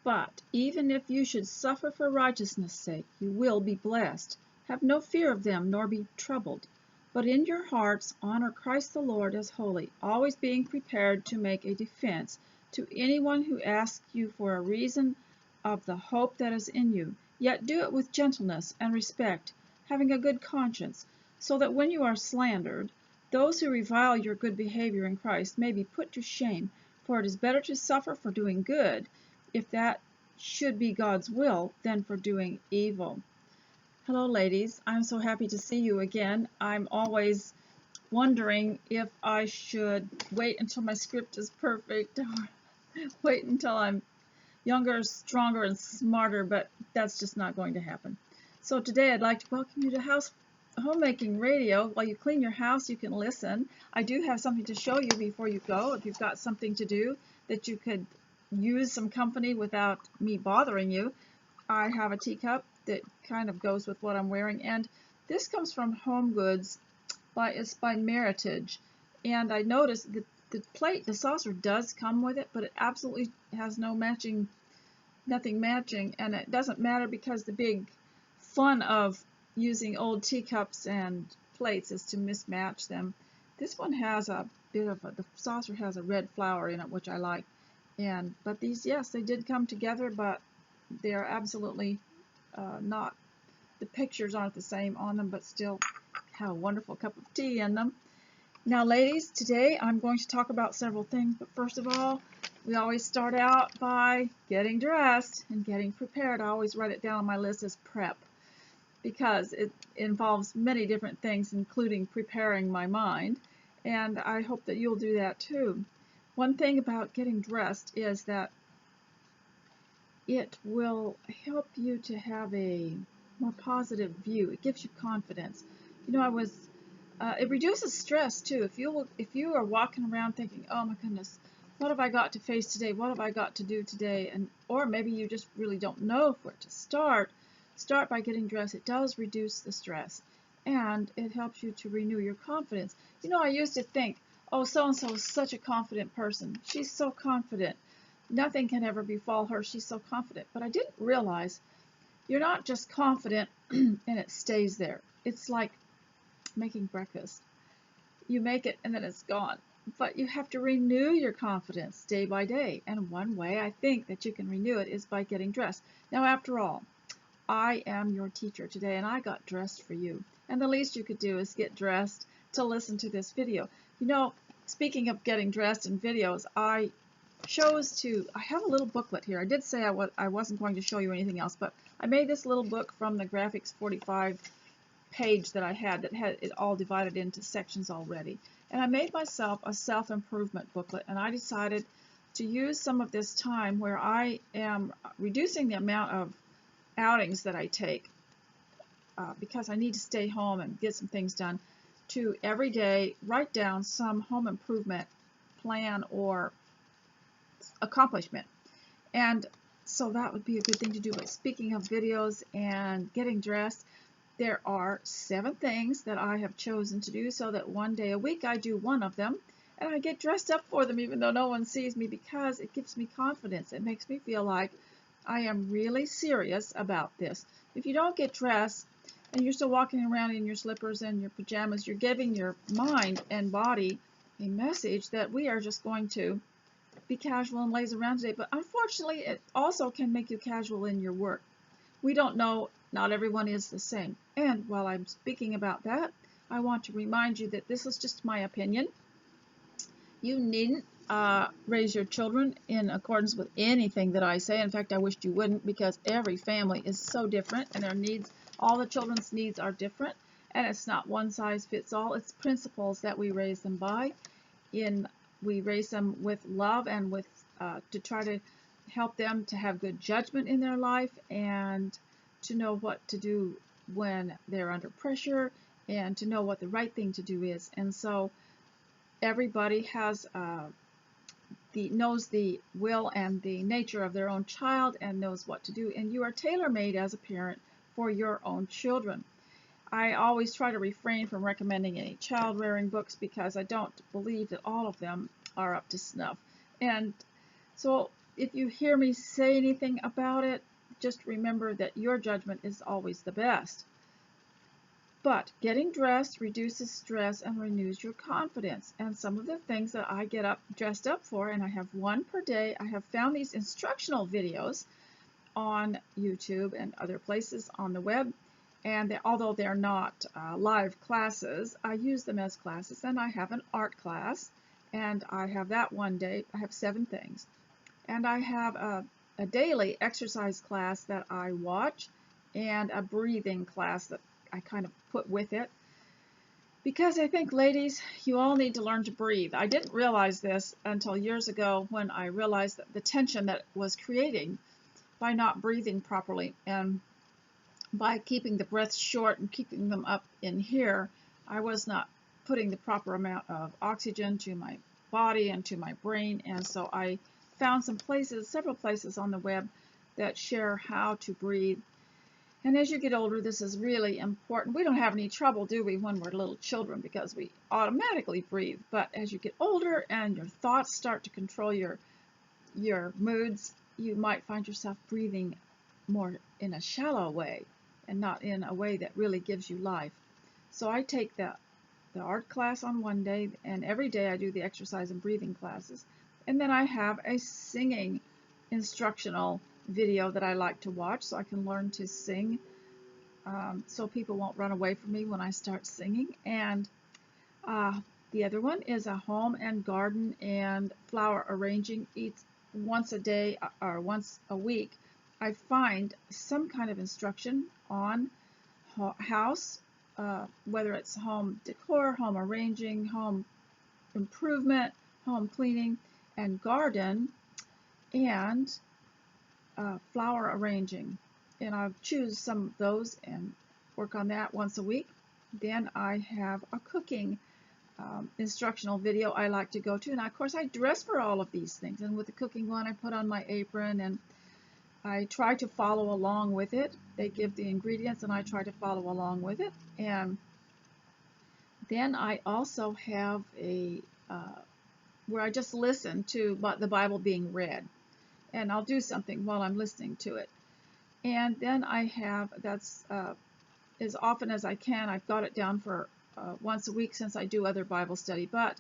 But even if you should suffer for righteousness' sake, you will be blessed. Have no fear of them, nor be troubled. But in your hearts honor Christ the Lord as holy, always being prepared to make a defense to anyone who asks you for a reason of the hope that is in you. Yet do it with gentleness and respect, having a good conscience, so that when you are slandered, those who revile your good behavior in Christ may be put to shame. For it is better to suffer for doing good, if that should be God's will, than for doing evil. Hello, ladies. I'm so happy to see you again. I'm always wondering if I should wait until my script is perfect or wait until I'm younger, stronger, and smarter, but that's just not going to happen. So today I'd like to welcome you to Homemaking Radio. While you clean your house, you can listen. I do have something to show you before you go. If you've got something to do that you could use some company without me bothering you, I have a teacup that kind of goes with what I'm wearing, and this comes from Home Goods. It's by Meritage, and I noticed that the saucer does come with it, but it absolutely has nothing matching, and it doesn't matter because the big fun of using old teacups and plates is to mismatch them. This one has the saucer has a red flower in it, which I like. But these, yes, they did come together, but they are absolutely not, the pictures aren't the same on them, but still have a wonderful cup of tea in them. Now, ladies, today I'm going to talk about several things, but first of all, we always start out by getting dressed and getting prepared. I always write it down on my list as prep, because it involves many different things, including preparing my mind, and I hope that you'll do that too. One thing about getting dressed is that it will help you to have a more positive view. It gives you confidence. You know, it reduces stress too. If you are walking around thinking, oh my goodness, what have I got to face today? What have I got to do today? Or maybe you just really don't know where to start. Start by getting dressed. It does reduce the stress, and it helps you to renew your confidence. You know, I used to think, oh, so-and-so is such a confident person. She's so confident. Nothing can ever befall her. She's so confident. But I didn't realize you're not just confident and it stays there. It's like making breakfast. You make it and then it's gone. But you have to renew your confidence day by day. And one way I think that you can renew it is by getting dressed. Now, after all, I am your teacher today, and I got dressed for you. And the least you could do is get dressed to listen to this video. You know, speaking of getting dressed in videos, I have a little booklet here. I did say I wasn't going to show you anything else, but I made this little book from the Graphics 45 page that I had that had it all divided into sections already. And I made myself a self-improvement booklet, and I decided to use some of this time where I am reducing the amount of outings that I take because I need to stay home and get some things done, to every day write down some home improvement plan or accomplishment. And so that would be a good thing to do. But speaking of videos and getting dressed, there are 7 things that I have chosen to do so that one day a week I do one of them, and I get dressed up for them even though no one sees me, because it gives me confidence. It makes me feel like I am really serious about this. If you don't get dressed and you're still walking around in your slippers and your pajamas, you're giving your mind and body a message that we are just going to be casual and laze around today. But unfortunately, it also can make you casual in your work. We don't know, not everyone is the same. And while I'm speaking about that, I want to remind you that this is just my opinion. You needn't raise your children in accordance with anything that I say. In fact, I wished you wouldn't, because every family is so different, and their needs, all the children's needs are different, and it's not one size fits all. It's principles that we raise them by. We raise them with love and with to try to help them to have good judgment in their life and to know what to do when they're under pressure and to know what the right thing to do is. And so everybody has knows the will and the nature of their own child and knows what to do, and you are tailor-made as a parent for your own children. I always try to refrain from recommending any child-rearing books because I don't believe that all of them are up to snuff. And so if you hear me say anything about it, just remember that your judgment is always the best. But getting dressed reduces stress and renews your confidence. And some of the things that I get dressed up for, and I have one per day, I have found these instructional videos on YouTube and other places on the web. And although they're not live classes, I use them as classes. And I have an art class, and I have that one day. I have 7 things. And I have a daily exercise class that I watch, and a breathing class that I kind of put with it. Because I think, ladies, you all need to learn to breathe. I didn't realize this until years ago, when I realized that the tension that was creating by not breathing properly, and by keeping the breaths short and keeping them up in here, I was not putting the proper amount of oxygen to my body and to my brain. And so I found several places on the web that share how to breathe. And as you get older, this is really important. We don't have any trouble, do we, when we're little children, because we automatically breathe. But as you get older and your thoughts start to control your moods, you might find yourself breathing more in a shallow way and not in a way that really gives you life. So I take the art class on one day, and every day I do the exercise and breathing classes. And then I have a singing instructional video that I like to watch, so I can learn to sing, so people won't run away from me when I start singing. And the other one is a home and garden and flower arranging. Once a day or once a week, I find some kind of instruction on house, whether it's home decor, home arranging, home improvement, home cleaning, and garden, and flower arranging. And I'll choose some of those and work on that once a week. Then I have a cooking instructional video I like to go to. And of course I dress for all of these things. And with the cooking one, I put on my apron and I try to follow along with it. They give the ingredients and I try to follow along with it. And then I also have where I just listen to the Bible being read. And I'll do something while I'm listening to it. And then I have, that's as often as I can, I've got it down for once a week, since I do other Bible study. But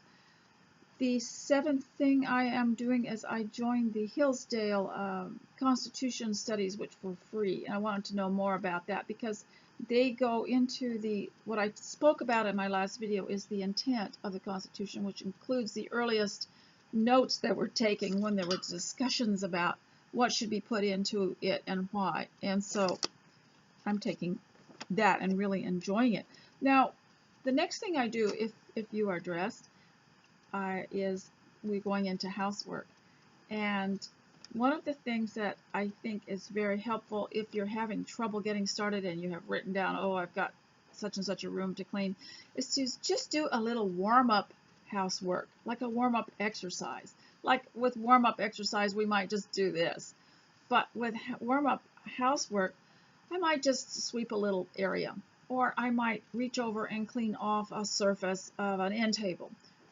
the 7th thing I am doing is I joined the Hillsdale Constitution Studies, which were free. And I wanted to know more about that, because they go into what I spoke about in my last video is the intent of the Constitution, which includes the earliest notes that were taken when there were discussions about what should be put into it and why. And so I'm taking that and really enjoying it. Now, the next thing I do, if you are dressed, is we're going into housework. And one of the things that I think is very helpful if you're having trouble getting started and you have written down, oh, I've got such and such a room to clean, is to just do a little warm-up housework, like a warm-up exercise. Like with warm-up exercise, we might just do this. But with warm-up housework, I might just sweep a little area, or I might reach over and clean off a surface of an end table,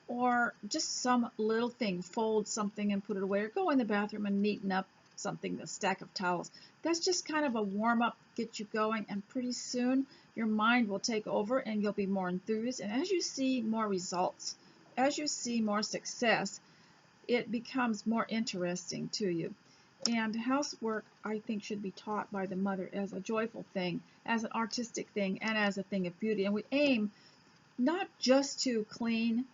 or just some little thing, fold something and put it away, or go in the bathroom and neaten up something, a stack of towels. That's just kind of a warm-up, get you going, and pretty soon your mind will take over and you'll be more enthused. And as you see more results, as you see more success, it becomes more interesting to you. And housework, I think, should be taught by the mother as a joyful thing, as an artistic thing, and as a thing of beauty. And we aim not just to clean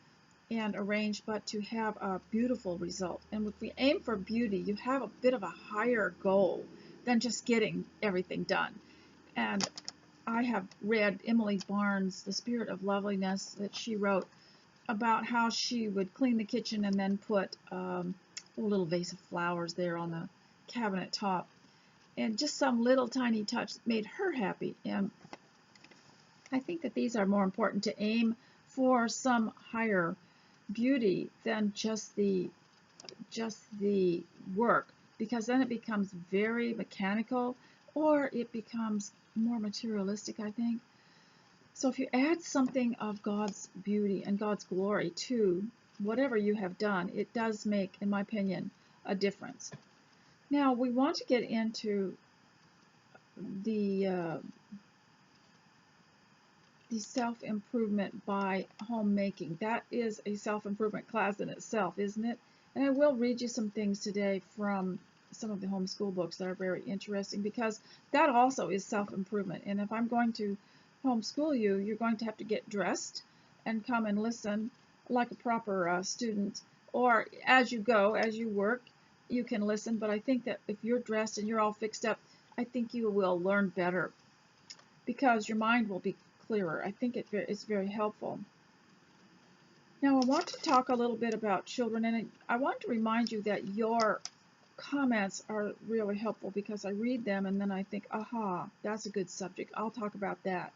and arrange, but to have a beautiful result. And if we aim for beauty, you have a bit of a higher goal than just getting everything done. And I have read Emily Barnes' The Spirit of Loveliness, that she wrote about how she would clean the kitchen and then put a little vase of flowers there on the cabinet top, and just some little tiny touch made her happy. And I think that these are more important, to aim for some higher beauty than just the work, because then it becomes very mechanical, or it becomes more materialistic, I think. So if you add something of God's beauty and God's glory to whatever you have done, it does make, in my opinion, a difference. Now we want to get into the self-improvement by homemaking. That is a self-improvement class in itself, isn't it? And I will read you some things today from some of the homeschool books that are very interesting, because that also is self-improvement. And if I'm going to homeschool you, you're going to have to get dressed and come and listen like a proper student. Or as you go, as you work, you can listen. But I think that if you're dressed and you're all fixed up, I think you will learn better, because your mind will be clearer. I think it's very helpful. Now I want to talk a little bit about children, and I want to remind you that your comments are really helpful, because I read them and then I think, aha, that's a good subject. I'll talk about that.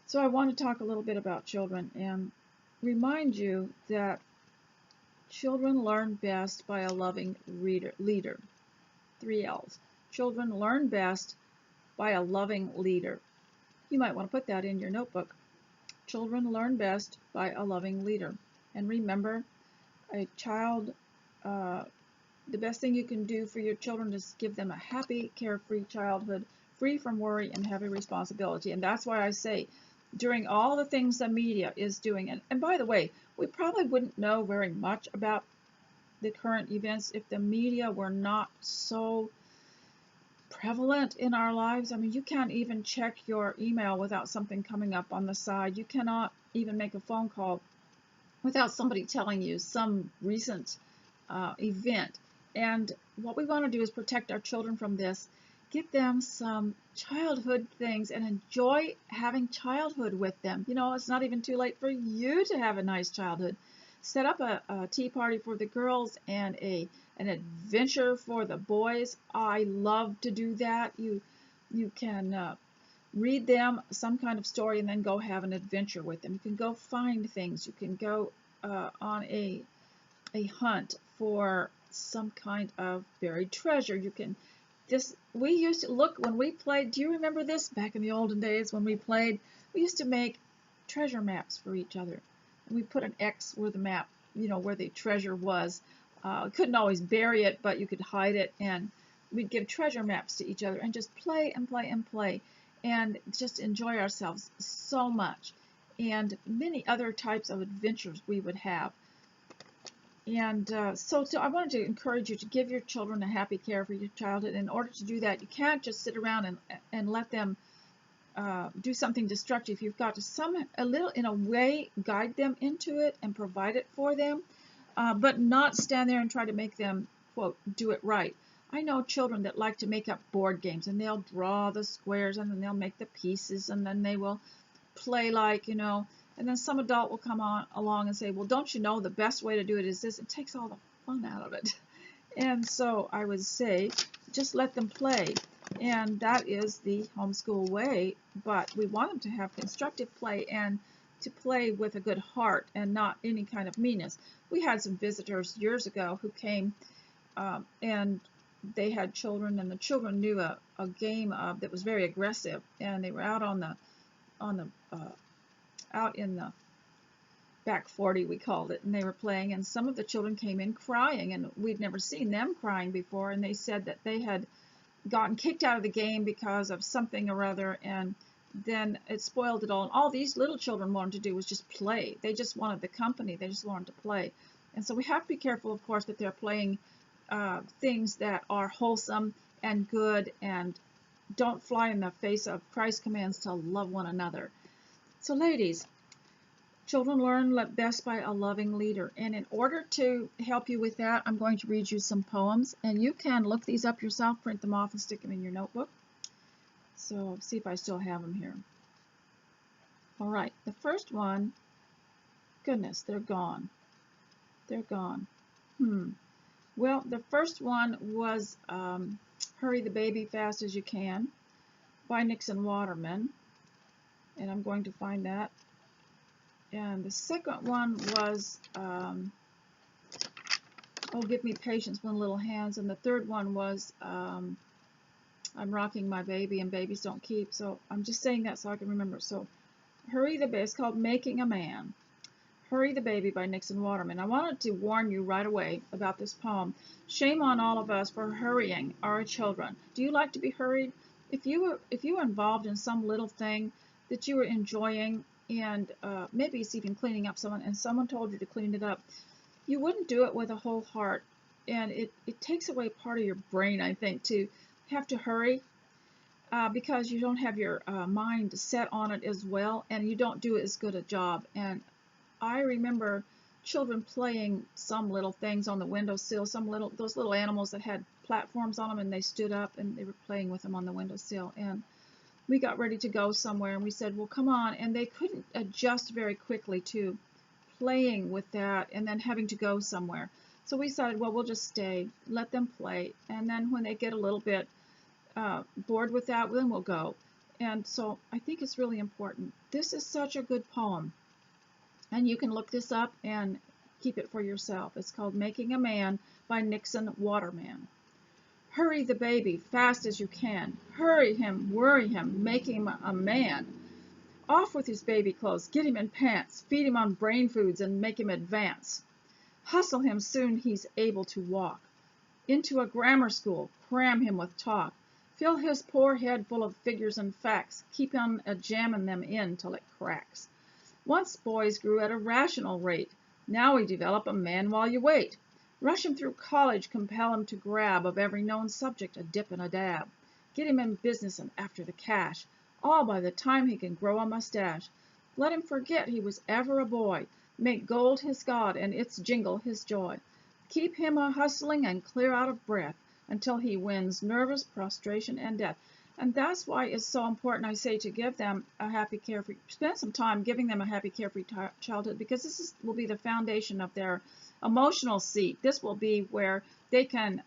So I want to talk a little bit about children and remind you that children learn best by a loving leader. 3 L's. Children learn best by a loving leader. You might want to put that in your notebook. Children learn best by a loving leader. And remember, a child, the best thing you can do for your children is give them a happy, carefree childhood, free from worry and heavy responsibility. And that's why I say, during all the things the media is doing, and by the way, we probably wouldn't know very much about the current events if the media were not so prevalent in our lives. I mean, you can't even check your email without something coming up on the side. You cannot even make a phone call without somebody telling you some recent event. And what we want to do is protect our children from this, get them some childhood things, and enjoy having childhood with them. You know, it's not even too late for you to have a nice childhood. Set up a tea party for the girls and an adventure for the boys. I love to do that. You can read them some kind of story and then go have an adventure with them. You can go find things. You can go on a hunt for some kind of buried treasure. You can we used to look when we played. Do you remember this? Back in the olden days when we played, we used to make treasure maps for each other. And we put an X where the map, you know, where the treasure was. Couldn't always bury it, but you could hide it, and we'd give treasure maps to each other and just play and play and play and just enjoy ourselves so much. And many other types of adventures we would have. And so I wanted to encourage you to give your children a happy, carefree childhood. In order to do that, you can't just sit around and let them do something destructive. You've got to a little, in a way, guide them into it and provide it for them, but not stand there and try to make them, quote, do it right. I know children that like to make up board games, and they'll draw the squares, and then they'll make the pieces, and then they will play like, you know, and then some adult will come along and say, well, don't you know the best way to do it is this? It takes all the fun out of it. And so I would say, just let them play. And that is the homeschool way, but we want them to have constructive play and to play with a good heart and not any kind of meanness. We had some visitors years ago who came and they had children, and the children knew a game that was very aggressive, and they were out out in the back 40, we called it, and they were playing, and some of the children came in crying, and we'd never seen them crying before, and they said that they had gotten kicked out of the game because of something or other, and then it spoiled it all. And all these little children wanted to do was just play. They just wanted the company. They just wanted to play. And so we have to be careful, of course, that they're playing things that are wholesome and good and don't fly in the face of Christ's commands to love one another. So ladies, children learn best by a loving leader. And in order to help you with that, I'm going to read you some poems. And you can look these up yourself, print them off, and stick them in your notebook. So see if I still have them here. All right, the first one, goodness, they're gone. They're gone. Well, the first one was Hurry the Baby Fast as You Can by Nixon Waterman. And I'm going to find that. And the second one was Oh, Give Me Patience, One Little Hands. And the third one was I'm Rocking My Baby and Babies Don't Keep. So I'm just saying that so I can remember. So Hurry the Baby, it's called Making a Man. Hurry the Baby by Nixon Waterman. I wanted to warn you right away about this poem. Shame on all of us for hurrying our children. Do you like to be hurried? If you were involved in some little thing that you were enjoying, and maybe it's even cleaning up someone, and someone told you to clean it up, you wouldn't do it with a whole heart. And it takes away part of your brain, I think, to have to hurry because you don't have your mind set on it as well, and you don't do as good a job. And I remember children playing some little things on the windowsill, those little animals that had platforms on them, and they stood up and they were playing with them on the windowsill. And we got ready to go somewhere, and we said, well, come on. And they couldn't adjust very quickly to playing with that and then having to go somewhere. So we decided, well, we'll just stay, let them play, and then when they get a little bit bored with that, then we'll go. And so I think it's really important. This is such a good poem, and you can look this up and keep it for yourself. It's called Making a Man by Nixon Waterman. Hurry the baby fast as you can. Hurry him, worry him, make him a man. Off with his baby clothes, get him in pants, feed him on brain foods and make him advance. Hustle him soon he's able to walk. Into a grammar school, cram him with talk. Fill his poor head full of figures and facts. Keep on jamming them in till it cracks. Once boys grew at a rational rate. Now we develop a man while you wait. Rush him through college, compel him to grab of every known subject a dip and a dab. Get him in business and after the cash, all by the time he can grow a mustache. Let him forget he was ever a boy. Make gold his god and its jingle his joy. Keep him a-hustling and clear out of breath until he wins nervous prostration and death. And that's why it's so important, I say, to give them a happy, carefree, spend some time giving them a happy, carefree childhood, because will be the foundation of their emotional seat. This will be where they can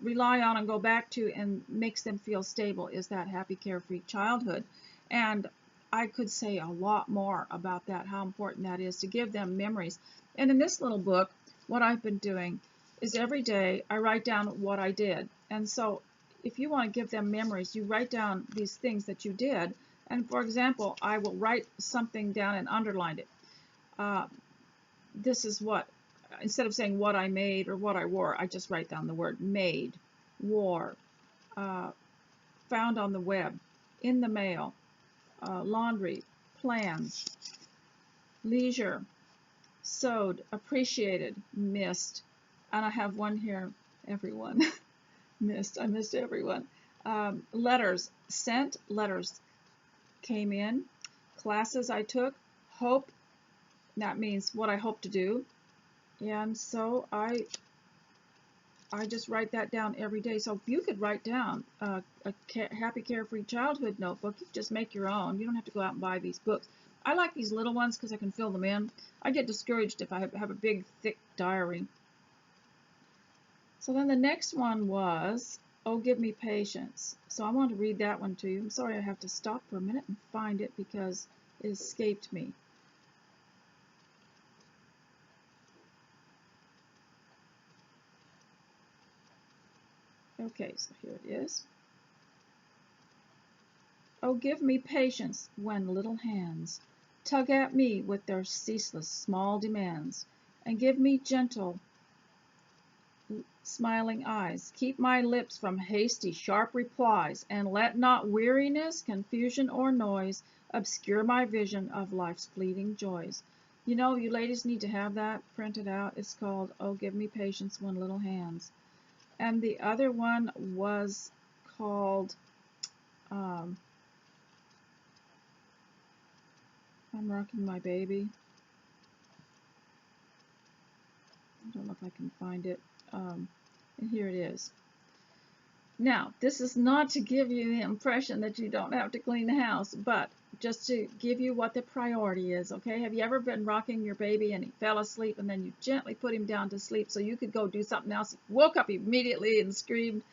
rely on and go back to and makes them feel stable, is that happy, carefree childhood. And I could say a lot more about that, how important that is to give them memories. And in this little book, what I've been doing is every day I write down what I did. And so if you want to give them memories, you write down these things that you did. And for example, I will write something down and underline it. This is what, instead of saying what I made or what I wore, I just write down the word made, wore, found on the web, in the mail, laundry, plans, leisure, sewed, appreciated, missed. And I have one here, everyone. Missed. I missed everyone. Letters sent, letters came in. Classes I took, hope, that means what I hope to do. And so I just write that down every day. So if you could write down a happy, carefree childhood notebook, you just make your own. You don't have to go out and buy these books. I like these little ones because I can fill them in. I get discouraged if I have a big, thick diary. So then the next one was, Oh, Give Me Patience. So I want to read that one to you. I'm sorry I have to stop for a minute and find it because it escaped me. Okay, so here it is. Oh, give me patience when little hands tug at me with their ceaseless small demands, and give me gentle smiling eyes. Keep my lips from hasty, sharp replies, and let not weariness, confusion, or noise obscure my vision of life's fleeting joys. You know, you ladies need to have that printed out. It's called Oh, Give Me Patience When Little Hands. And the other one was called I'm Rocking My Baby. I don't know if I can find it. And here it is. Now, this is not to give you the impression that you don't have to clean the house, but just to give you what the priority is, okay? Have you ever been rocking your baby and he fell asleep and then you gently put him down to sleep so you could go do something else? Woke up immediately and screamed.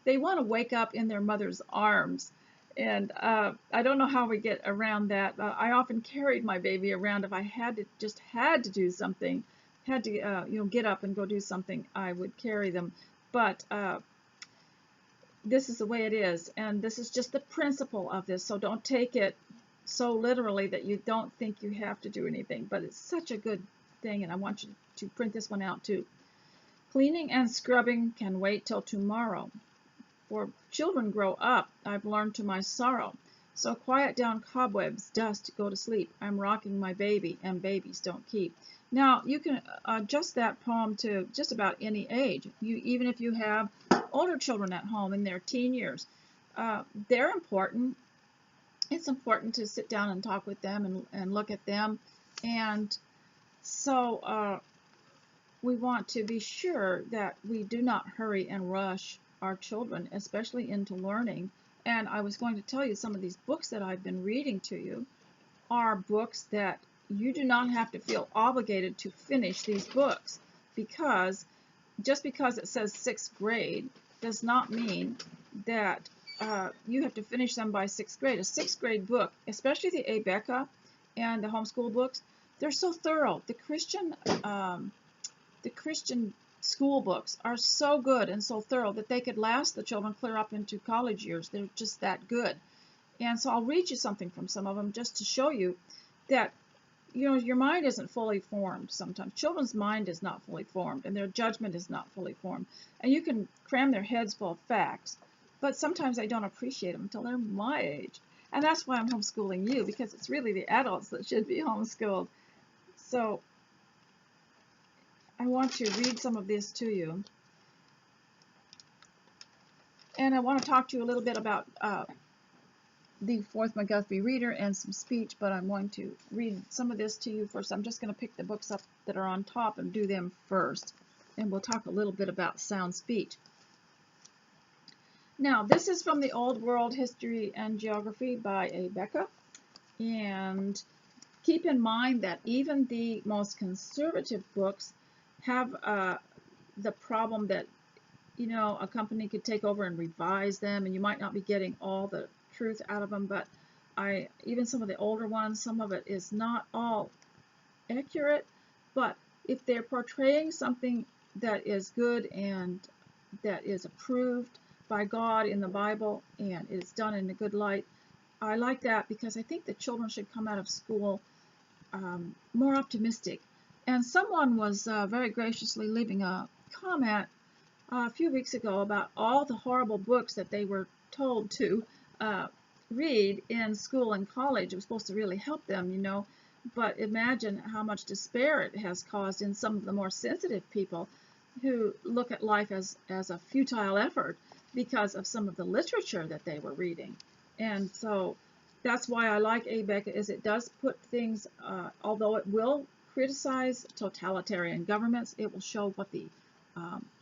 They want to wake up in their mother's arms. And I don't know how we get around that. I often carried my baby around if I had to do something. Had to get up and go do something, I would carry them. But this is the way it is, and this is just the principle of this, so don't take it so literally that you don't think you have to do anything, but it's such a good thing, and I want you to print this one out too. Cleaning and scrubbing can wait till tomorrow. For children grow up, I've learned to my sorrow. So quiet down cobwebs, dust, go to sleep. I'm rocking my baby, and babies don't keep. Now, you can adjust that poem to just about any age. Even if you have older children at home in their teen years, they're important. It's important to sit down and talk with them and look at them. And so we want to be sure that we do not hurry and rush our children, especially into learning. And I was going to tell you some of these books that I've been reading to you are books that you do not have to feel obligated to finish these books, because just because it says 6th grade does not mean that you have to finish them by 6th grade. A 6th grade book, especially the Abeka and the homeschool books, they're so thorough. The Christian school books are so good and so thorough that they could last the children clear up into college years. They're just that good. And so I'll read you something from some of them just to show you that, your mind isn't fully formed sometimes. Children's mind is not fully formed, and their judgment is not fully formed. And you can cram their heads full of facts, but sometimes they don't appreciate them until they're my age. And that's why I'm homeschooling you, because it's really the adults that should be homeschooled. So I want to read some of this to you. And I want to talk to you a little bit about the Fourth McGuffey Reader and some speech, but I'm going to read some of this to you first. I'm just going to pick the books up that are on top and do them first. And we'll talk a little bit about sound speech. Now, this is from the Old World History and Geography by Abeka. And keep in mind that even the most conservative books have the problem that, a company could take over and revise them, and you might not be getting all the truth out of them, but even some of the older ones, some of it is not all accurate, but if they're portraying something that is good and that is approved by God in the Bible and it's done in a good light, I like that, because I think the children should come out of school more optimistic. And someone was very graciously leaving a comment a few weeks ago about all the horrible books that they were told to read in school and college. It was supposed to really help them, but imagine how much despair it has caused in some of the more sensitive people who look at life as a futile effort because of some of the literature that they were reading. And so that's why I like Abeka, is it does put things, although it will criticize totalitarian governments, it will show what the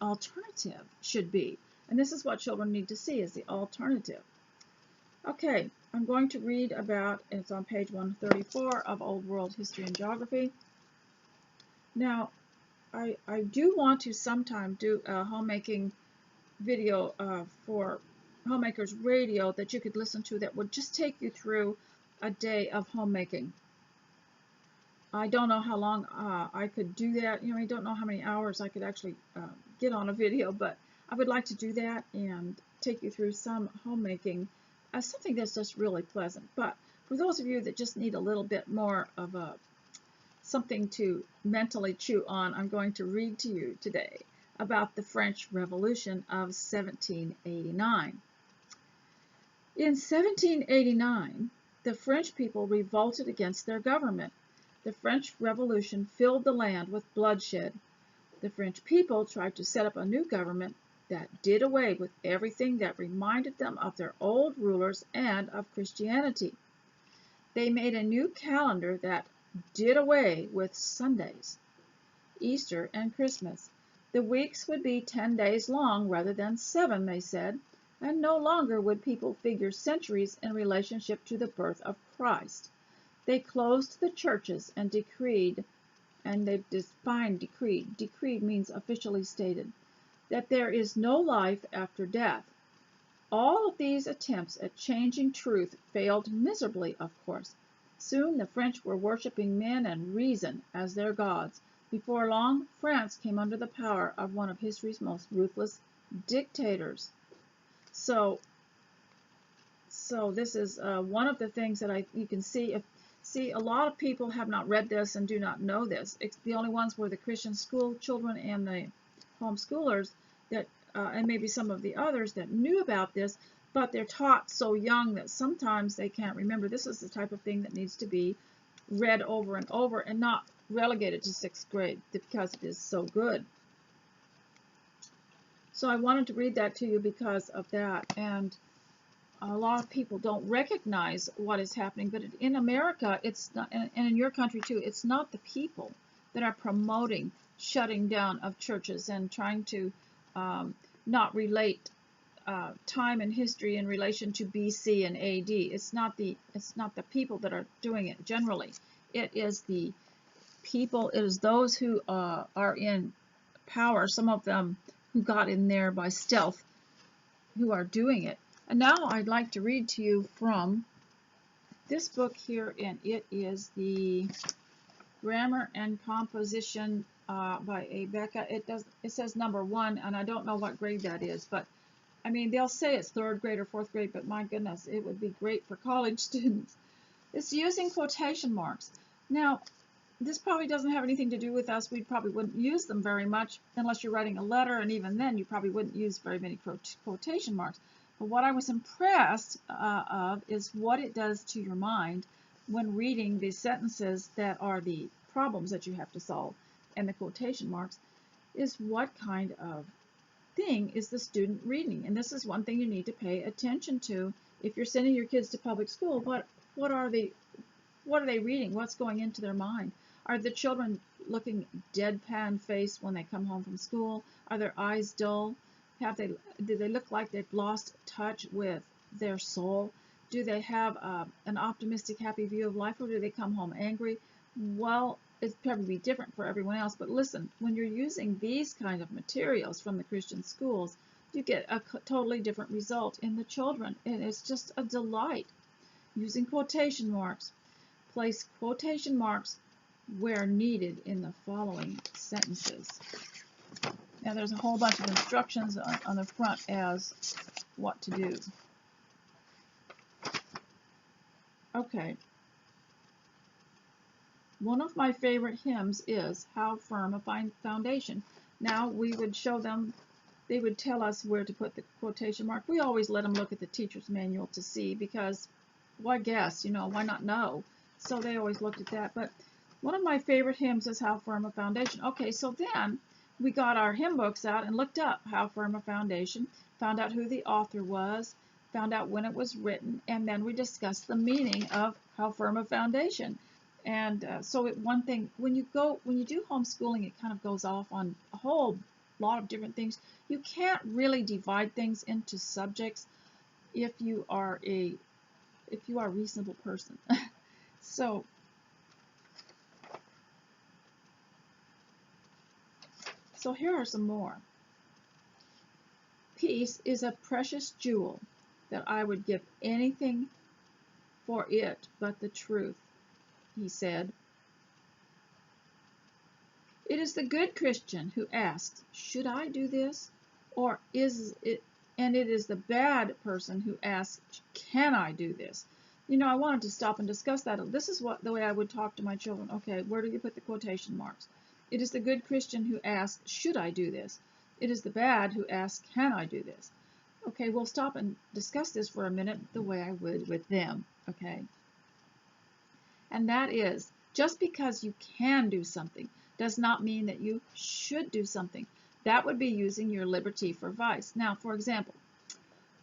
alternative should be. And this is what children need to see, is the alternative. Okay, I'm going to read about, it's on page 134 of Old World History and Geography. Now, I do want to sometime do a homemaking video for Homemakers Radio that you could listen to that would just take you through a day of homemaking. I don't know how long I could do that. I don't know how many hours I could actually get on a video, but I would like to do that and take you through some homemaking, something that's just really pleasant. But for those of you that just need a little bit more of something to mentally chew on, I'm going to read to you today about the French Revolution of 1789. In 1789, the French people revolted against their government. The French Revolution filled the land with bloodshed. The French people tried to set up a new government that did away with everything that reminded them of their old rulers and of Christianity. They made a new calendar that did away with Sundays, Easter, and Christmas. The weeks would be 10 days long rather than 7, they said, and no longer would people figure centuries in relationship to the birth of Christ. They closed the churches and decreed, and they've defined decreed. Decreed means officially stated, that there is no life after death. All of these attempts at changing truth failed miserably, of course. Soon the French were worshiping men and reason as their gods. Before long, France came under the power of one of history's most ruthless dictators. So So this is one of the things that you can see a lot of people have not read this and do not know this. The only ones were the Christian school children and the homeschoolers that, and maybe some of the others that knew about this, but they're taught so young that sometimes they can't remember. This is the type of thing that needs to be read over and over and not relegated to 6th grade because it is so good. So I wanted to read that to you because of that. And a lot of people don't recognize what is happening, but in America, it's not, and in your country too, it's not the people that are promoting shutting down of churches and trying to not relate time and history in relation to BC and AD. It's not the people that are doing it generally. It is the people. It is those who are in power. Some of them who got in there by stealth, who are doing it. And now I'd like to read to you from this book here, and it is the Grammar and Composition by A. Becca. It says number 1, and I don't know what grade that is, but I mean, they'll say it's 3rd grade or 4th grade, but my goodness, it would be great for college students. It's using quotation marks. Now, this probably doesn't have anything to do with us. We probably wouldn't use them very much unless you're writing a letter, and even then you probably wouldn't use very many quotation marks. But what I was impressed of is what it does to your mind when reading these sentences that are the problems that you have to solve, and the quotation marks is what kind of thing is the student reading. And this is one thing you need to pay attention to if you're sending your kids to public school. What are they reading? What's going into their mind? Are the children looking deadpan faced when they come home from school? Are their eyes dull? Do they look like they've lost touch with their soul? Do they have an optimistic, happy view of life, or do they come home angry? Well, it's probably different for everyone else, but listen, when you're using these kind of materials from the Christian schools, you get a totally different result in the children, and it's just a delight. Using quotation marks. Place quotation marks where needed in the following sentences. Now there's a whole bunch of instructions on the front as what to do. Okay. One of my favorite hymns is How Firm a Foundation. Now we would show them, they would tell us where to put the quotation mark. We always let them look at the teacher's manual to see, because why guess, why not know? So they always looked at that. But one of my favorite hymns is How Firm a Foundation. Okay, so then we got our hymn books out and looked up How Firm a Foundation, found out who the author was, found out when it was written, and then we discussed the meaning of How Firm a Foundation. And so one thing, when you do homeschooling, it kind of goes off on a whole lot of different things. You can't really divide things into subjects if you are a reasonable person. So here are some more. Peace is a precious jewel that I would give anything for it but the truth, he said. It is the good Christian who asks, should I do this? Or is it, and it is the bad person who asks, can I do this? I wanted to stop and discuss that. This is the way I would talk to my children. Okay, where do you put the quotation marks? It is the good Christian who asks, should I do this? It is the bad who asks, can I do this? Okay, we'll stop and discuss this for a minute the way I would with them, okay? And that is, just because you can do something does not mean that you should do something. That would be using your liberty for vice. Now, for example,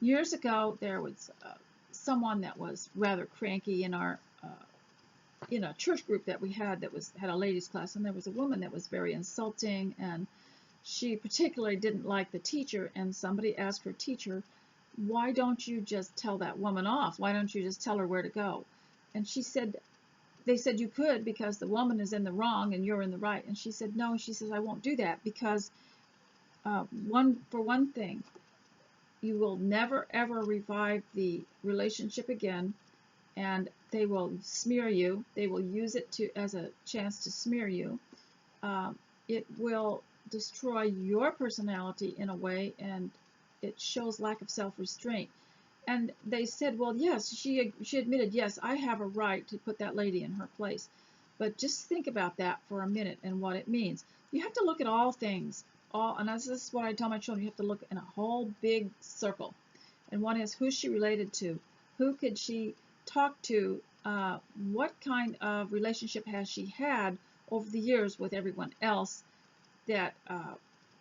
years ago, there was someone that was rather cranky in our in a church group that we had that had a ladies class, and there was a woman that was very insulting, and she particularly didn't like the teacher, and somebody asked her teacher, why don't you just tell that woman off? Why don't you just tell her where to go? And she said, they said you could because the woman is in the wrong and you're in the right. And she said, no, she says, I won't do that because for one thing, you will never ever revive the relationship again, and they will smear you. They will use it as a chance to smear you. It will destroy your personality in a way, and it shows lack of self-restraint. And they said, well, yes, she admitted, yes, I have a right to put that lady in her place. But just think about that for a minute and what it means. You have to look at all things, and this is what I tell my children, you have to look in a whole big circle. And one is, who's she related to? Who could she talk to? What kind of relationship has she had over the years with everyone else that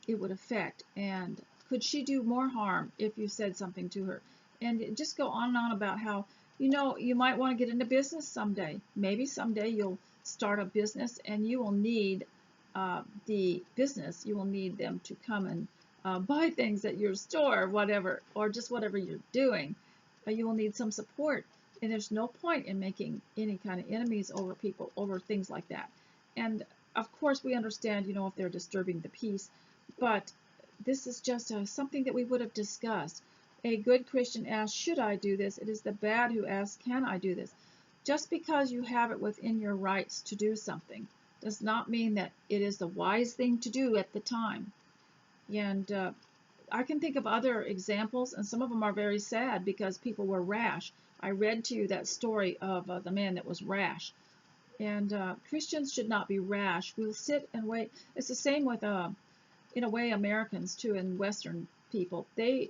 it would affect? And could she do more harm if you said something to her? And just go on and on about how, you might want to get into business someday. Maybe someday you'll start a business and you will need the business, you will need them to come and buy things at your store, whatever, or just whatever you're doing. You will need some support. And there's no point in making any kind of enemies over people, over things like that. And of course, we understand, if they're disturbing the peace, but this is just something that we would have discussed. A good Christian asks, should I do this? It is the bad who asks, can I do this? Just because you have it within your rights to do something does not mean that it is the wise thing to do at the time. And I can think of other examples, and some of them are very sad because people were rash. I read to you that story of the man that was rash. And Christians should not be rash. We'll sit and wait. It's the same with, in a way, Americans too, and Western people. They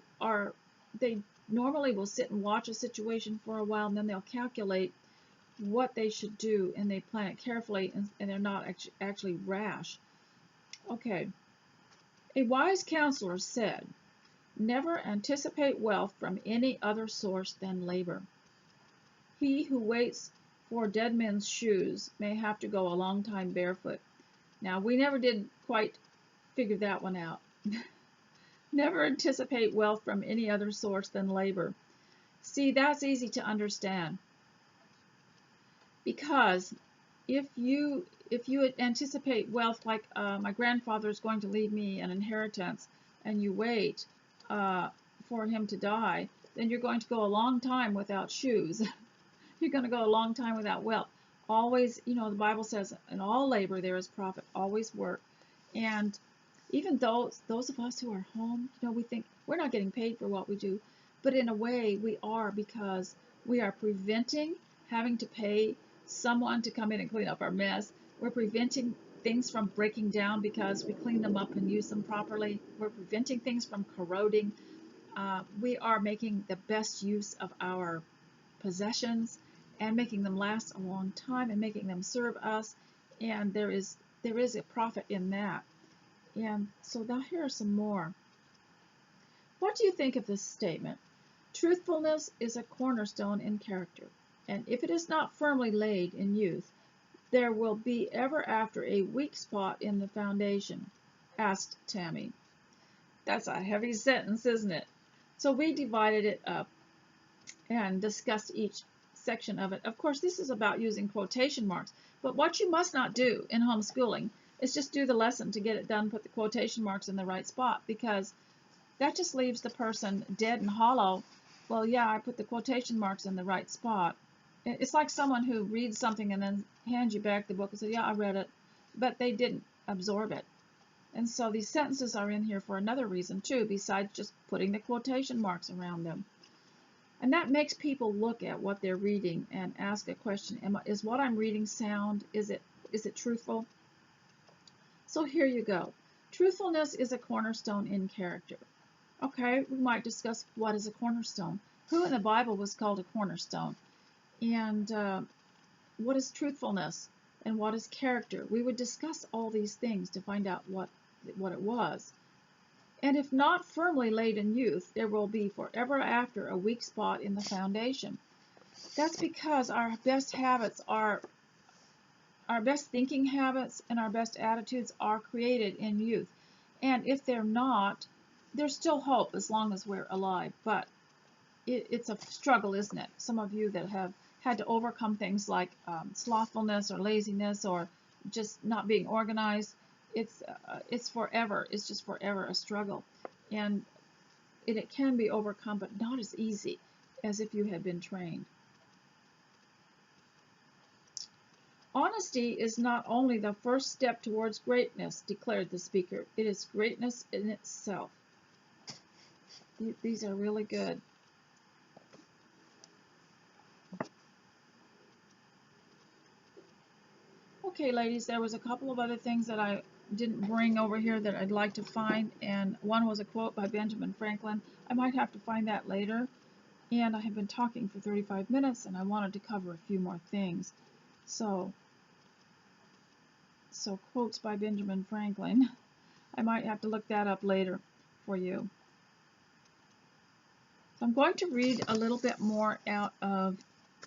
normally will sit and watch a situation for a while, and then they'll calculate what they should do, and they plan it carefully, and they're not actually rash. Okay. A wise counselor said, never anticipate wealth from any other source than labor. He who waits for dead men's shoes may have to go a long time barefoot. Now, we never did quite figure that one out. Never anticipate wealth from any other source than labor. See, that's easy to understand. Because if you anticipate wealth, like my grandfather is going to leave me an inheritance, and you wait for him to die, then you're going to go a long time without shoes. You're going to go a long time without wealth. Always, the Bible says, in all labor there is profit. Always work. And even those of us who are home, we think we're not getting paid for what we do, but in a way we are, because we are preventing having to pay someone to come in and clean up our mess. We're preventing things from breaking down because we clean them up and use them properly. We're preventing things from corroding. We are making the best use of our possessions and making them last a long time and making them serve us. And there is a profit in that. And so now here are some more. What do you think of this statement? Truthfulness is a cornerstone in character, and if it is not firmly laid in youth, there will be ever after a weak spot in the foundation, asked Tammy. That's a heavy sentence, isn't it? So we divided it up and discussed each section of it. Of course, this is about using quotation marks, but what you must not do in homeschooling is just do the lesson to get it done, put the quotation marks in the right spot, because that just leaves the person dead and hollow. Well, yeah, I put the quotation marks in the right spot. It's like someone who reads something and then hands you back the book and says, yeah, I read it, but they didn't absorb it. And so these sentences are in here for another reason too, besides just putting the quotation marks around them. And that makes people look at what they're reading and ask a question. Is what I'm reading sound? Is it truthful? So here you go. Truthfulness is a cornerstone in character. Okay, we might discuss what is a cornerstone. Who in the Bible was called a cornerstone? And what is truthfulness? And what is character? We would discuss all these things to find out what it was. And if not firmly laid in youth, there will be forever after a weak spot in the foundation. That's because our best habits our best thinking habits and our best attitudes are created in youth. And if they're not, there's still hope as long as we're alive. But it's a struggle, isn't it? Some of you that have had to overcome things like slothfulness or laziness or just not being organized, it's forever. It's just forever a struggle. And it can be overcome, but not as easy as if you had been trained. Honesty is not only the first step towards greatness, declared the speaker. It is greatness in itself. These are really good. Okay, ladies, there was a couple of other things that I didn't bring over here that I'd like to find, and one was a quote by Benjamin Franklin. I might have to find that later, and I have been talking for 35 minutes, and I wanted to cover a few more things. So quotes by Benjamin Franklin. I might have to look that up later for you. So I'm going to read a little bit more out of,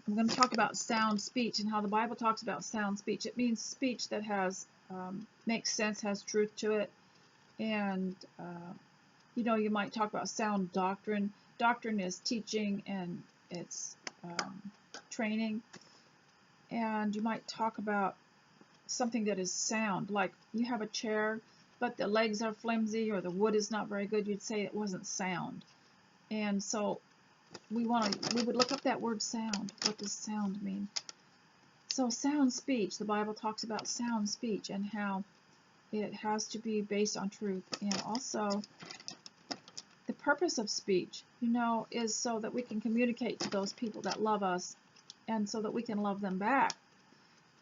I'm going to talk about sound speech and how the Bible talks about sound speech. It means speech that has, makes sense, has truth to it. And, you know, you might talk about sound doctrine. Doctrine is teaching and it's training. And you might talk about something that is sound, like you have a chair, but the legs are flimsy or the wood is not very good. You'd say it wasn't sound. And so we would look up that word sound. What does sound mean? So sound speech, the Bible talks about sound speech and how it has to be based on truth. And also the purpose of speech, you know, is so that we can communicate to those people that love us and so that we can love them back.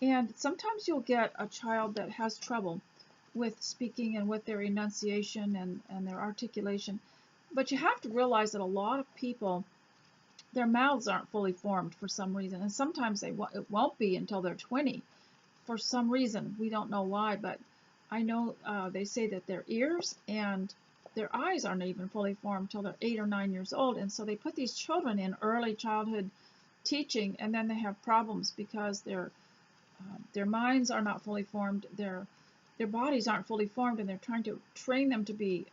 And sometimes you'll get a child that has trouble with speaking and with their enunciation and their articulation. But you have to realize that a lot of people, their mouths aren't fully formed for some reason. And sometimes it won't be until they're 20 for some reason. We don't know why, but I know they say that their ears and their eyes aren't even fully formed until they're 8 or 9 years old. And so they put these children in early childhood teaching, and then they have problems because their minds are not fully formed, their bodies aren't fully formed, and they're trying to train them to be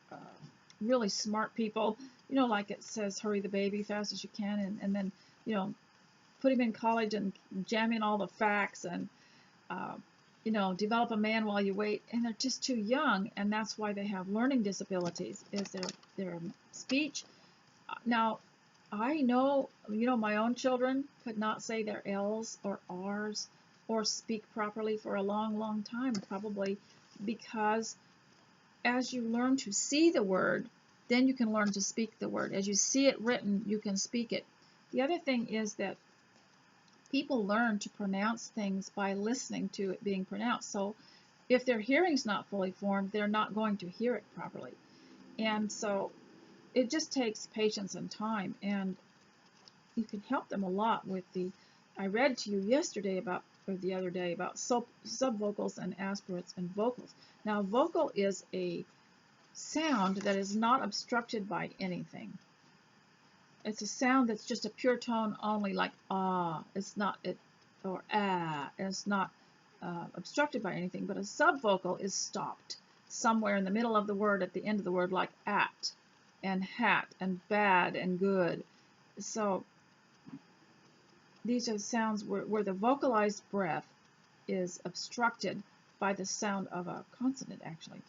really smart people, you know, like it says, hurry the baby fast as you can, and then, you know, put him in college and jam in all the facts and, you know, develop a man while you wait, and they're just too young, and that's why they have learning disabilities, is their speech. Now, I know, you know, my own children could not say their L's or R's or speak properly for a long, long time, probably because as you learn to see the word, then you can learn to speak the word. As you see it written, you can speak it. The other thing is that people learn to pronounce things by listening to it being pronounced. So if their hearing's not fully formed, they're not going to hear it properly. And so it just takes patience and time, and you can help them a lot with I read to you yesterday about, or the other day, about subvocals and aspirates and vocals. Now, vocal is a sound that is not obstructed by anything. It's a sound that's just a pure tone only, like ah. It's not or ah. It's not obstructed by anything. But a subvocal is stopped somewhere in the middle of the word, at the end of the word, like at and hat and bad and good. So these are sounds where the vocalized breath is obstructed by the sound of a consonant, actually.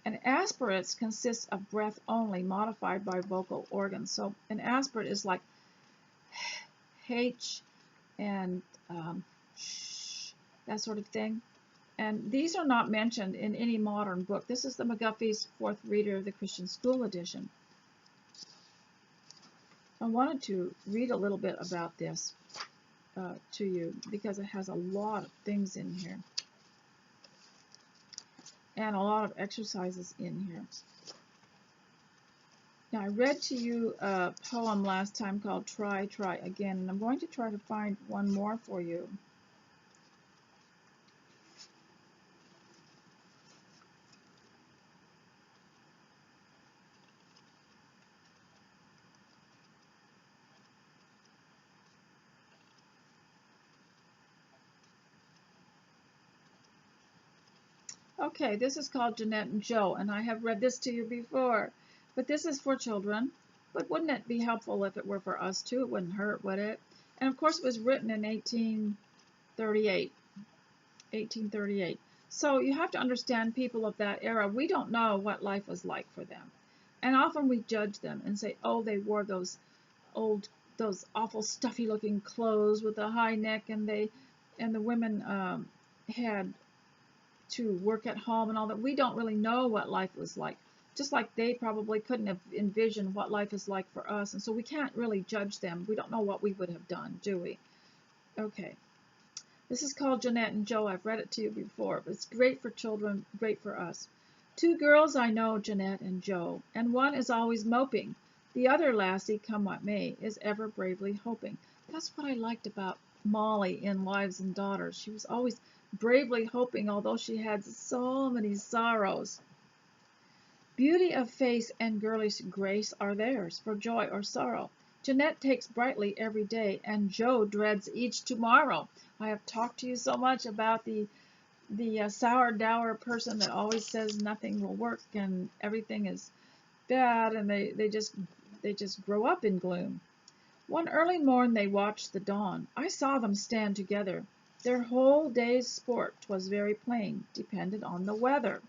And aspirates consist of breath only, modified by vocal organs. So an aspirate is like H and sh, that sort of thing. And these are not mentioned in any modern book. This is the McGuffey's Fourth Reader, the Christian School Edition. I wanted to read a little bit about this to you because it has a lot of things in here and a lot of exercises in here. Now, I read to you a poem last time called Try, Try Again, and I'm going to try to find one more for you. Okay, this is called Jeannette and Joe, and I have read this to you before, but this is for children. But wouldn't it be helpful if it were for us too? It wouldn't hurt, would it? And of course, it was written in 1838. 1838. So you have to understand people of that era. We don't know what life was like for them, and often we judge them and say, "Oh, they wore those awful stuffy-looking clothes with a high neck, and the women had to work at home and all that." We don't really know what life was like, just like they probably couldn't have envisioned what life is like for us, and so we can't really judge them. We don't know what we would have done, do we? Okay. This is called Jeannette and Joe. I've read it to you before, but it's great for children, great for us. Two girls I know, Jeannette and Joe, and one is always moping. The other lassie, come what may, is ever bravely hoping. That's what I liked about Molly in Wives and Daughters. She was always bravely hoping, although she had so many sorrows. Beauty of face and girlish grace are theirs, for joy or sorrow. Jeannette takes brightly every day, and Joe dreads each tomorrow. I have talked to you so much about the sour dour person that always says nothing will work and everything is bad, and they just grow up in gloom. One early morn they watched the dawn. I saw them stand together. Their whole day's sport, 'twas very plain, depended on the weather.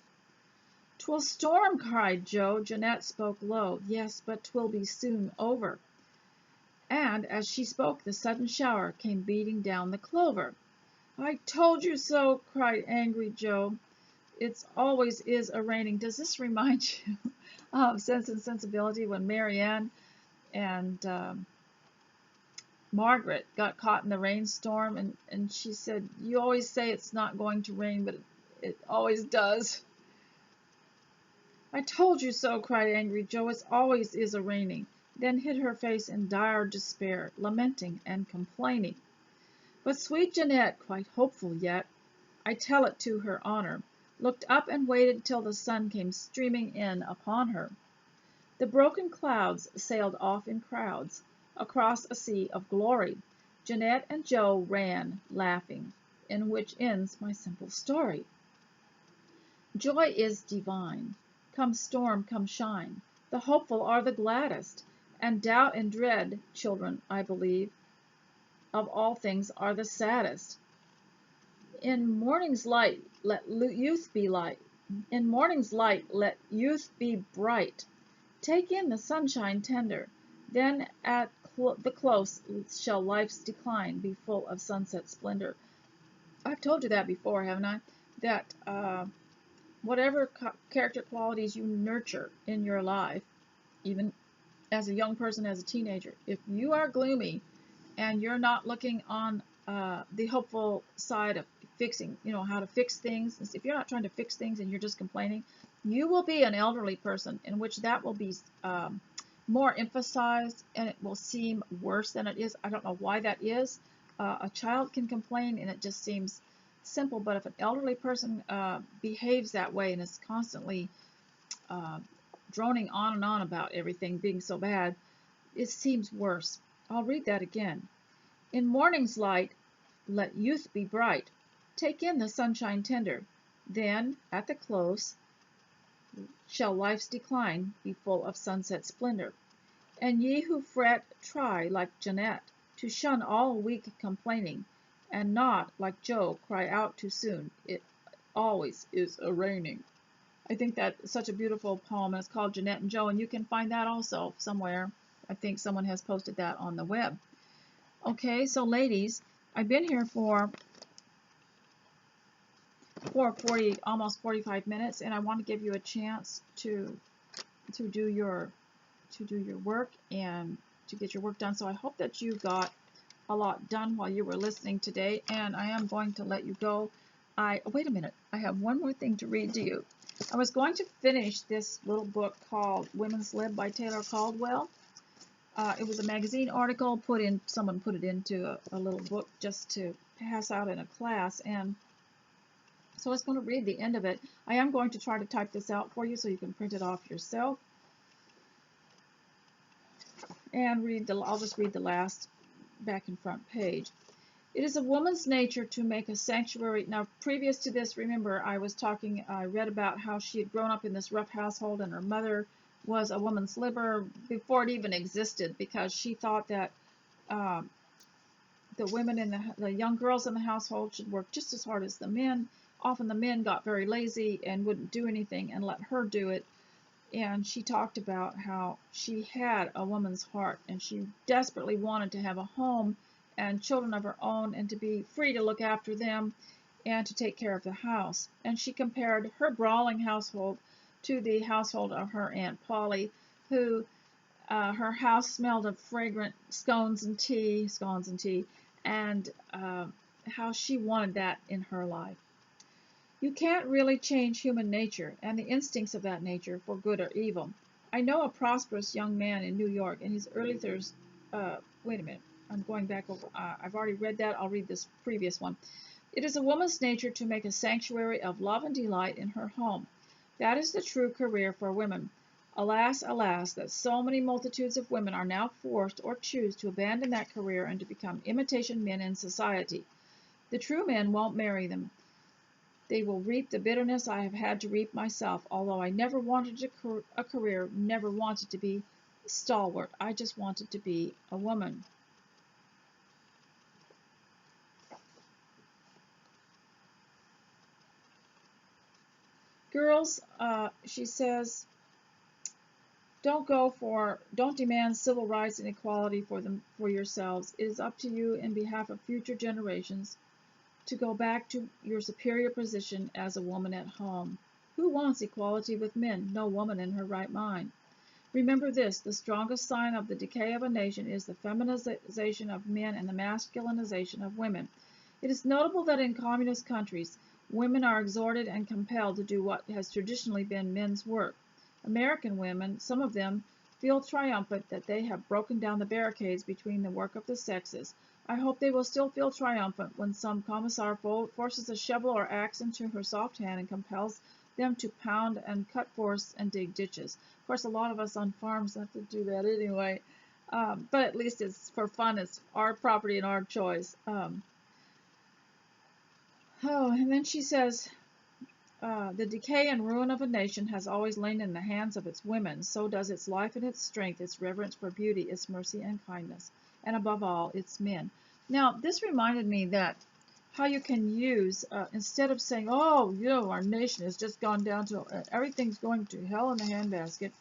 "'Twill storm," cried Joe. Jeannette spoke low. "Yes, but 'twill be soon over." And as she spoke the sudden shower came beating down the clover. "I told you so," cried angry Joe. "It's always is a raining." Does this remind you of Sense and Sensibility when Marianne and Margaret got caught in the rainstorm, and she said, "You always say it's not going to rain, but it always does." "I told you so," cried angry Joe. "It always is a raining." Then hid her face in dire despair, lamenting and complaining. But sweet Jeannette, quite hopeful yet, I tell it to her honor, looked up and waited till the sun came streaming in upon her. The broken clouds sailed off in crowds across a sea of glory. Jeannette and Joe ran, laughing, in which ends my simple story. Joy is divine. Come storm, come shine. The hopeful are the gladdest, and doubt and dread, children, I believe, of all things are the saddest. In morning's light let youth be light. In morning's light let youth be bright. Take in the sunshine tender. Then at the close shall life's decline be full of sunset splendor. I've told you that before, haven't I? That whatever character qualities you nurture in your life, even as a young person, as a teenager, if you are gloomy and you're not looking on the hopeful side of fixing, how to fix things, if you're not trying to fix things and you're just complaining, you will be an elderly person in which that will be more emphasized, and it will seem worse than it is. I don't know why that is. A child can complain and it just seems simple, but if an elderly person behaves that way and is constantly droning on and on about everything being so bad, it seems worse. I'll read that again. In morning's light let youth be bright. Take in the sunshine tender. Then at the close shall life's decline be full of sunset splendor. And ye who fret, try, like Jeannette, to shun all weak complaining, and not, like Joe, cry out too soon. It always is a raining. I think that's such a beautiful poem, and it's called Jeannette and Joe, and you can find that also somewhere. I think someone has posted that on the web. Okay, so ladies, I've been here for 40, almost 45 minutes, and I want to give you a chance to do your work and to get your work done. So I hope that you got a lot done while you were listening today, and I am going to let you go. Wait a minute, I have one more thing to read to you. I was going to finish this little book called Women's Lib by Taylor Caldwell. It was a magazine article someone put it into a little book just to pass out in a class, and so I was going to read the end of it. I am going to try to type this out for you so you can print it off yourself. And I'll just read the last back and front page. It is a woman's nature to make a sanctuary. Now, previous to this, remember, I read about how she had grown up in this rough household, and her mother was a woman's libber before it even existed, because she thought that the women the young girls in the household should work just as hard as the men. Often the men got very lazy and wouldn't do anything and let her do it. And she talked about how she had a woman's heart, and she desperately wanted to have a home and children of her own, and to be free to look after them and to take care of the house. And she compared her brawling household to the household of her Aunt Polly, who her house smelled of fragrant scones and tea, and how she wanted that in her life. You can't really change human nature and the instincts of that nature for good or evil. I know a prosperous young man in New York in his early 30s. Wait a minute. I'm going back over. I've already read that. I'll read this previous one. It is a woman's nature to make a sanctuary of love and delight in her home. That is the true career for women. Alas, alas, that so many multitudes of women are now forced or choose to abandon that career and to become imitation men in society. The true men won't marry them. They will reap the bitterness I have had to reap myself, although I never wanted a career, never wanted to be stalwart. I just wanted to be a woman. Girls, she says, don't demand civil rights and equality for yourselves. It is up to you in behalf of future generations to go back to your superior position as a woman at home. Who wants equality with men? No woman in her right mind. Remember this, the strongest sign of the decay of a nation is the feminization of men and the masculinization of women. It is notable that in communist countries, women are exhorted and compelled to do what has traditionally been men's work. American women, some of them, feel triumphant that they have broken down the barricades between the work of the sexes. I hope they will still feel triumphant when some commissar forces a shovel or axe into her soft hand and compels them to pound and cut forests and dig ditches. Of course, a lot of us on farms have to do that anyway, but at least it's for fun. It's our property and our choice. And then she says, the decay and ruin of a nation has always lain in the hands of its women. So does its life and its strength, its reverence for beauty, its mercy and kindness, and above all, its men. Now, this reminded me that how you can use, instead of saying, oh, our nation has just gone down to, everything's going to hell in a handbasket,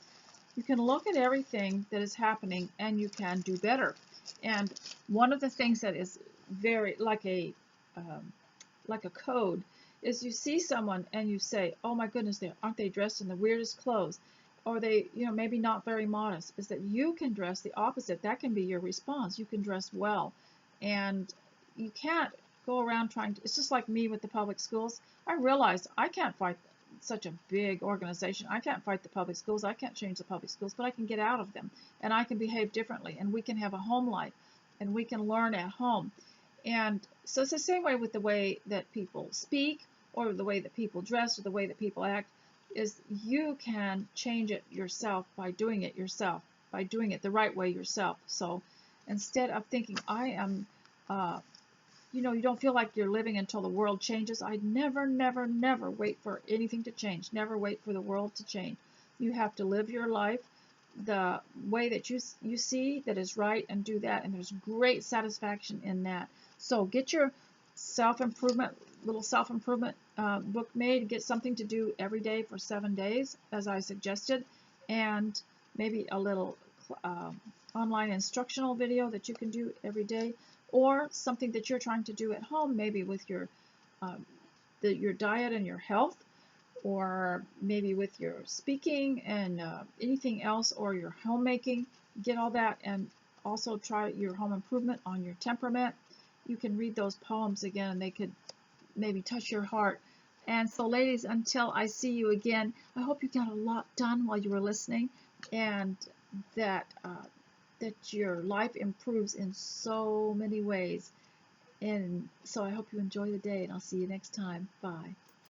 you can look at everything that is happening and you can do better. And one of the things that is very, like a code, is you see someone and you say, oh my goodness, aren't they dressed in the weirdest clothes? Or they, maybe not very modest, is that you can dress the opposite. That can be your response. You can dress well. And you can't go around trying to, it's just like me with the public schools. I realized I can't fight such a big organization. I can't fight the public schools. I can't change the public schools, but I can get out of them and I can behave differently and we can have a home life and we can learn at home. And so it's the same way with the way that people speak or the way that people dress or the way that people act, is you can change it yourself by doing it yourself, by doing it the right way yourself. So instead of thinking I am, you don't feel like you're living until the world changes. I'd never, never, never wait for anything to change. Never wait for the world to change. You have to live your life the way that you see that is right and do that. And there's great satisfaction in that. So get your little self-improvement book made. Get something to do every day for 7 days, as I suggested, and maybe a little online instructional video that you can do every day, or something that you're trying to do at home, maybe with your diet and your health, or maybe with your speaking and anything else, or your homemaking. Get all that, and also try your home improvement on your temperament. You can read those poems again and they could maybe touch your heart. And so ladies, until I see you again, I hope you got a lot done while you were listening, and that your life improves in so many ways. And so I hope you enjoy the day, and I'll see you next time. Bye.